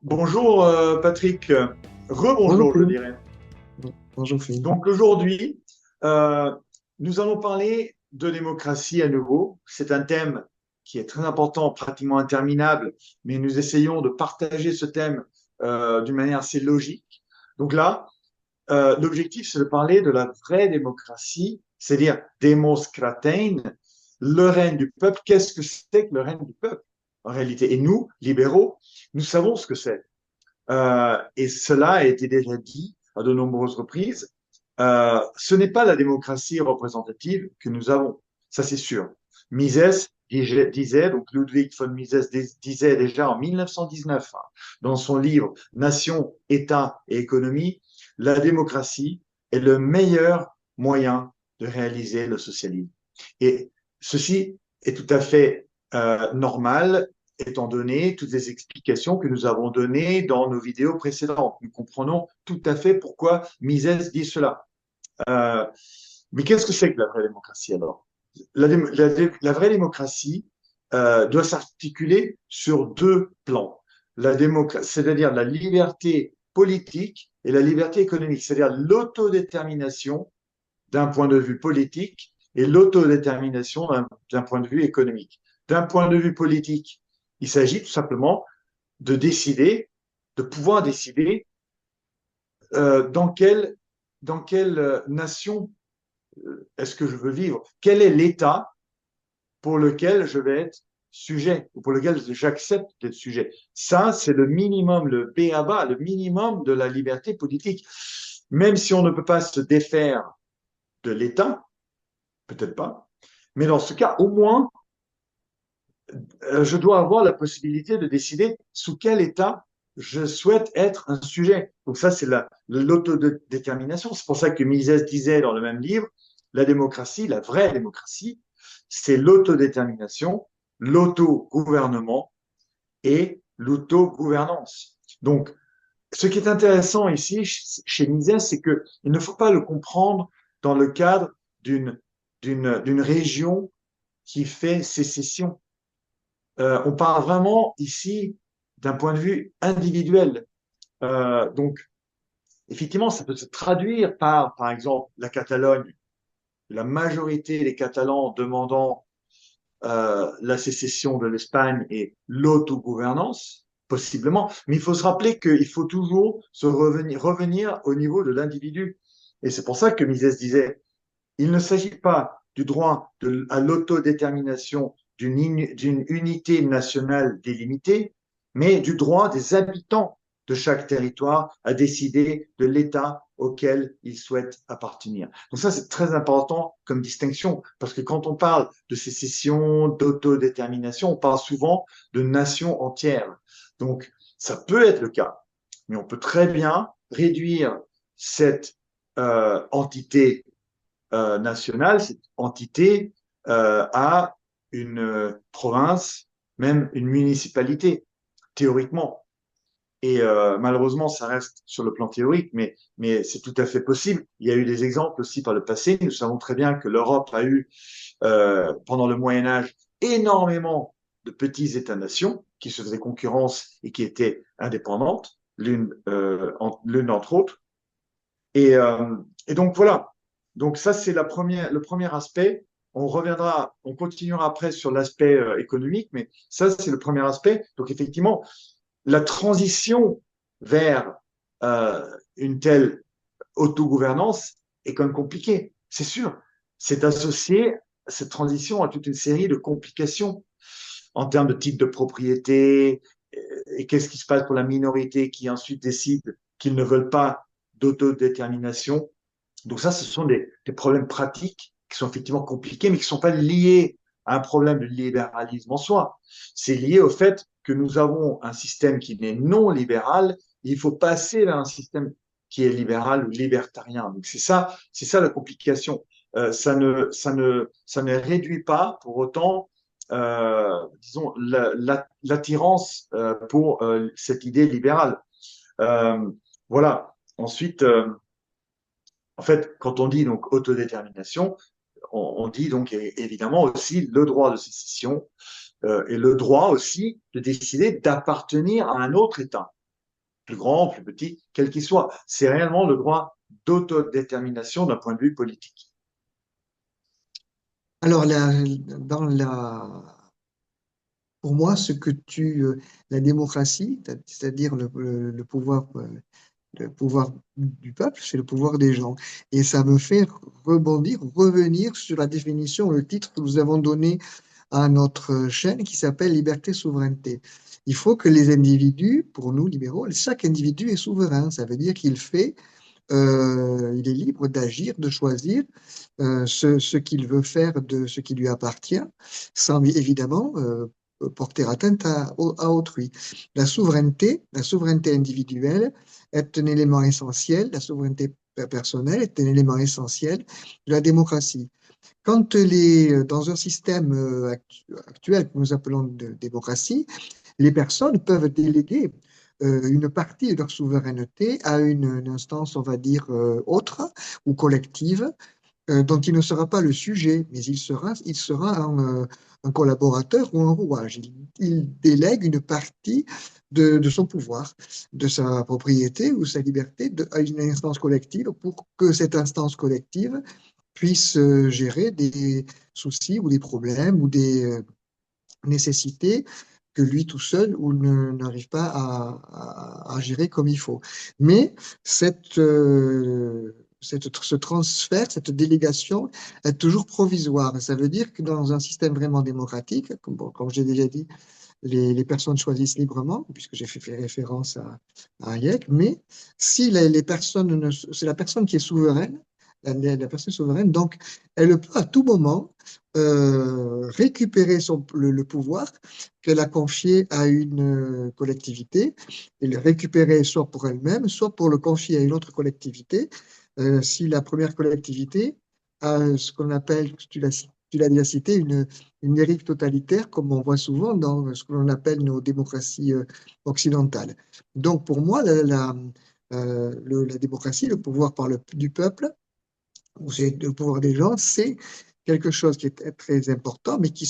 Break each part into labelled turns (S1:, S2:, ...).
S1: Bonjour Patrick,
S2: Bonjour
S1: rebonjour je
S2: Phil.
S1: dirais.
S2: Bonjour Phil.
S1: Donc aujourd'hui, euh, nous allons parler de démocratie à nouveau. C'est un thème qui est très important, pratiquement interminable, mais nous essayons de partager ce thème d'une manière assez logique. Donc là, l'objectif c'est de parler de la vraie démocratie, c'est-à-dire demos kratein, le règne du peuple. Qu'est-ce que c'est que le règne du peuple en réalité? Et nous, libéraux, nous savons ce que c'est. Et cela a été déjà dit à de nombreuses reprises. Ce n'est pas la démocratie représentative que nous avons, ça c'est sûr. Mises disait, donc Ludwig von Mises disait déjà en 1919 dans son livre Nation, État et économie, la démocratie est le meilleur moyen de réaliser le socialisme. Et ceci est tout à fait normal étant donné toutes les explications que nous avons données dans nos vidéos précédentes. Nous comprenons tout à fait pourquoi Mises dit cela. Euh, mais qu'est-ce que c'est que la vraie démocratie alors? La vraie démocratie doit s'articuler sur deux plans. La démocratie, c'est-à-dire la liberté politique et la liberté économique, c'est-à-dire l'autodétermination d'un point de vue politique et l'autodétermination d'un point de vue économique. D'un point de vue politique, il s'agit tout simplement de décider, de pouvoir décider dans quelle nation est-ce que je veux vivre, quel est l'État pour lequel je vais être sujet ou pour lequel j'accepte d'être sujet. Ça, c'est le minimum, le b.a.-ba, le minimum de la liberté politique. Même si on ne peut pas se défaire de l'État, peut-être pas, mais dans ce cas, au moins, je dois avoir la possibilité de décider sous quel état je souhaite être un sujet. Donc ça, c'est l'autodétermination. C'est pour ça que Mises disait dans le même livre, la démocratie, la vraie démocratie, c'est l'autodétermination, l'autogouvernement et l'autogouvernance. Donc, ce qui est intéressant ici chez Mises, c'est qu'il ne faut pas le comprendre dans le cadre d'une région qui fait sécession. On parle vraiment ici d'un point de vue individuel. Donc, effectivement, ça peut se traduire par exemple, la Catalogne, la majorité des Catalans demandant la sécession de l'Espagne et l'autogouvernance, possiblement. Mais il faut se rappeler qu'il faut toujours revenir au niveau de l'individu. Et c'est pour ça que Mises disait, il ne s'agit pas du droit à l'autodétermination d'une unité nationale délimitée, mais du droit des habitants de chaque territoire à décider de l'État auquel ils souhaitent appartenir. Donc ça, c'est très important comme distinction, parce que quand on parle de sécession, d'autodétermination, on parle souvent de nations entières. Donc ça peut être le cas, mais on peut très bien réduire cette entité nationale, cette entité a une province, même une municipalité, théoriquement. Et malheureusement, ça reste sur le plan théorique, mais c'est tout à fait possible. Il y a eu des exemples aussi par le passé. Nous savons très bien que l'Europe a eu, pendant le Moyen Âge, énormément de petits États-nations qui se faisaient concurrence et qui étaient indépendantes, l'une d'entre autres. Et donc voilà. Donc ça, c'est le premier aspect. On continuera après sur l'aspect économique, mais ça, c'est le premier aspect. Donc effectivement, la transition vers euh, une telle autogouvernance est quand même compliquée, c'est sûr. C'est associé, cette transition, à toute une série de complications en termes de type de propriété, et qu'est-ce qui se passe pour la minorité qui ensuite décide qu'ils ne veulent pas d'autodétermination. Donc ça, ce sont des problèmes pratiques qui sont effectivement compliqués, mais qui ne sont pas liés à un problème de libéralisme en soi. C'est lié au fait que nous avons un système qui est non libéral, et il faut passer vers un système qui est libéral ou libertarien. Donc c'est ça la complication. Ça ne réduit pas pour autant, disons, l'attirance pour cette idée libérale. Euh, voilà. Ensuite, en fait, quand on dit donc autodétermination, on dit donc évidemment aussi le droit de sécession et le droit aussi de décider d'appartenir à un autre État. plus grand, plus petit, quel qu'il soit. C'est réellement le droit d'autodétermination d'un point de vue politique.
S2: Alors, pour moi, la démocratie, c'est-à-dire le pouvoir du peuple, c'est le pouvoir des gens. Et ça me fait revenir sur la définition, le titre que nous avons donné à notre chaîne qui s'appelle Liberté, souveraineté. Il faut que les individus, pour nous libéraux, chaque individu est souverain. Ça veut dire il est libre d'agir, de choisir ce qu'il veut faire de ce qui lui appartient, sans évidemment porter atteinte à autrui. La souveraineté individuelle est un élément essentiel, la souveraineté personnelle est un élément essentiel de la démocratie. Dans un système actuel que nous appelons de démocratie, les personnes peuvent déléguer une partie de leur souveraineté à une instance, on va dire, autre ou collective, dont il ne sera pas le sujet, mais il sera un collaborateur ou un rouage. Il délègue une partie de son pouvoir, de sa propriété ou sa liberté à une instance collective pour que cette instance collective puisse gérer des soucis ou des problèmes ou des nécessités que lui tout seul ou n'arrive pas à gérer comme il faut. Mais ce transfert, cette délégation est toujours provisoire. Ça veut dire que dans un système vraiment démocratique, comme j'ai déjà dit, les personnes choisissent librement, puisque j'ai fait référence à Hayek, mais si les personnes c'est la personne qui est souveraine, la personne souveraine, donc elle peut à tout moment récupérer le pouvoir qu'elle a confié à une collectivité et le récupérer soit pour elle-même, soit pour le confier à une autre collectivité. Si la première collectivité a ce qu'on appelle, tu l'as déjà cité, une dérive totalitaire, comme on voit souvent dans ce que l'on appelle nos démocraties occidentales. Donc, pour moi, la démocratie, le pouvoir du peuple, ou c'est le pouvoir des gens, c'est quelque chose qui est très important, mais qui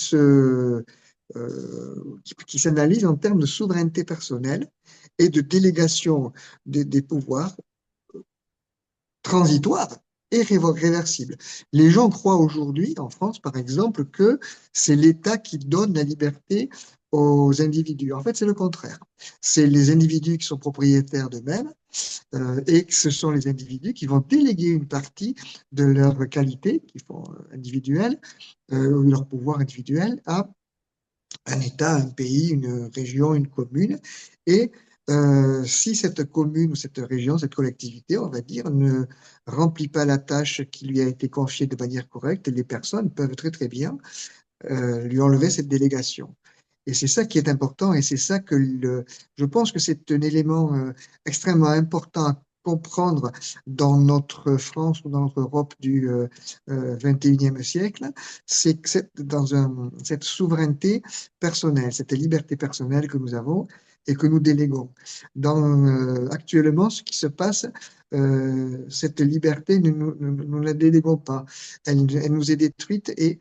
S2: s'analyse en termes de souveraineté personnelle et de délégation des pouvoirs transitoire et réversible. Les gens croient aujourd'hui, en France par exemple, que c'est l'État qui donne la liberté aux individus. En fait, c'est le contraire. C'est les individus qui sont propriétaires d'eux-mêmes et que ce sont les individus qui vont déléguer une partie de leur qualité, qui font individuelle, leur pouvoir individuel à un État, un pays, une région, une commune. Et si cette commune ou cette région, cette collectivité, on va dire, ne remplit pas la tâche qui lui a été confiée de manière correcte, les personnes peuvent très très bien lui enlever cette délégation. Et c'est ça qui est important et c'est ça je pense que c'est un élément extrêmement important à comprendre dans notre France ou dans notre Europe du 21e siècle, c'est que cette souveraineté personnelle, cette liberté personnelle que nous avons et que nous déléguons. Actuellement, ce qui se passe, cette liberté, nous ne la déléguons pas. Elle nous est détruite et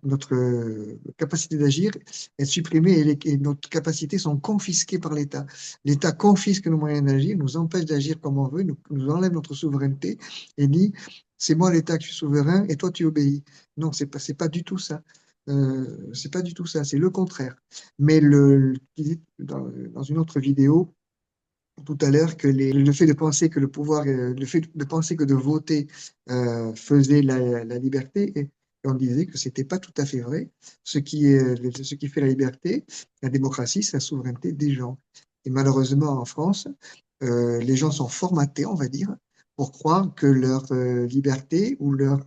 S2: notre capacité d'agir est supprimée et notre capacité sont confisquées par l'État. L'État confisque nos moyens d'agir, nous empêche d'agir comme on veut, nous enlève notre souveraineté et dit c'est moi l'État qui suis souverain et toi tu obéis. Non, c'est pas du tout ça. C'est pas du tout ça, c'est le contraire. Mais dans une autre vidéo, tout à l'heure le fait de penser que le fait de penser que de voter faisait la liberté, et on disait que c'était pas tout à fait vrai. Ce qui fait la liberté, la démocratie, c'est la souveraineté des gens. Et malheureusement, en France, les gens sont formatés, on va dire, pour croire que leur liberté ou leur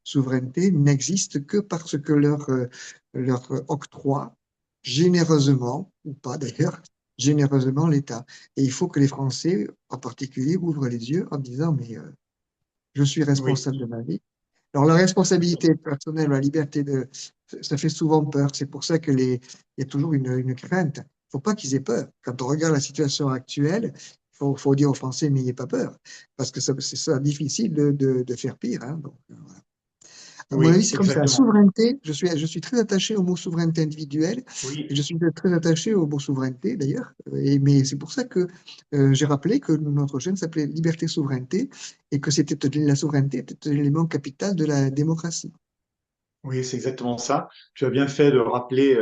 S2: souveraineté n'existe que parce que leur octroie généreusement, ou pas d'ailleurs, généreusement l'État. Et il faut que les Français, en particulier, ouvrent les yeux en disant, mais je suis
S1: Oui,
S2: responsable de ma vie. Alors la responsabilité personnelle, la liberté ça fait souvent peur. C'est pour ça il y a toujours une crainte. Il ne faut pas qu'ils aient peur. Quand on regarde la situation actuelle, faut dire aux Français, n'ayez pas peur. Parce que c'est ça difficile de faire pire, hein. Donc, voilà. À mon
S1: Oui,
S2: avis, c'est comme ça. La
S1: exactement.
S2: souveraineté, je suis très attaché au mot souveraineté individuelle et
S1: Oui,
S2: je suis très attaché au mot souveraineté d'ailleurs. Mais c'est pour ça que j'ai rappelé que notre chaîne s'appelait Liberté Souveraineté et que c'était la souveraineté était l'élément capital de la démocratie.
S1: oui, c'est exactement ça. Tu as bien fait de rappeler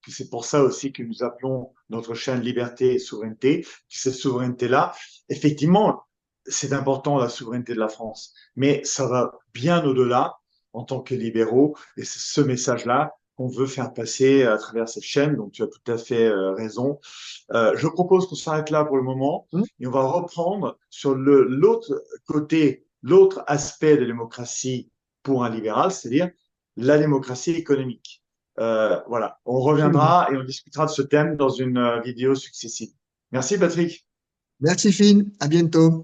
S1: que c'est pour ça aussi que nous appelons notre chaîne Liberté et Souveraineté. Que cette souveraineté-là, effectivement, c'est important la souveraineté de la France, mais ça va bien au-delà en tant que libéraux et c'est ce message-là qu'on veut faire passer à travers cette chaîne. Donc, tu as tout à fait raison. Je propose qu'on s'arrête là pour le moment
S2: Hmm.
S1: et on va reprendre sur l'autre côté, l'autre aspect de la démocratie pour un libéral, c'est-à-dire la démocratie économique. Voilà, on
S2: Absolument.
S1: reviendra et on discutera de ce thème dans une vidéo successive. Merci Patrick.
S2: Merci Finn, à bientôt.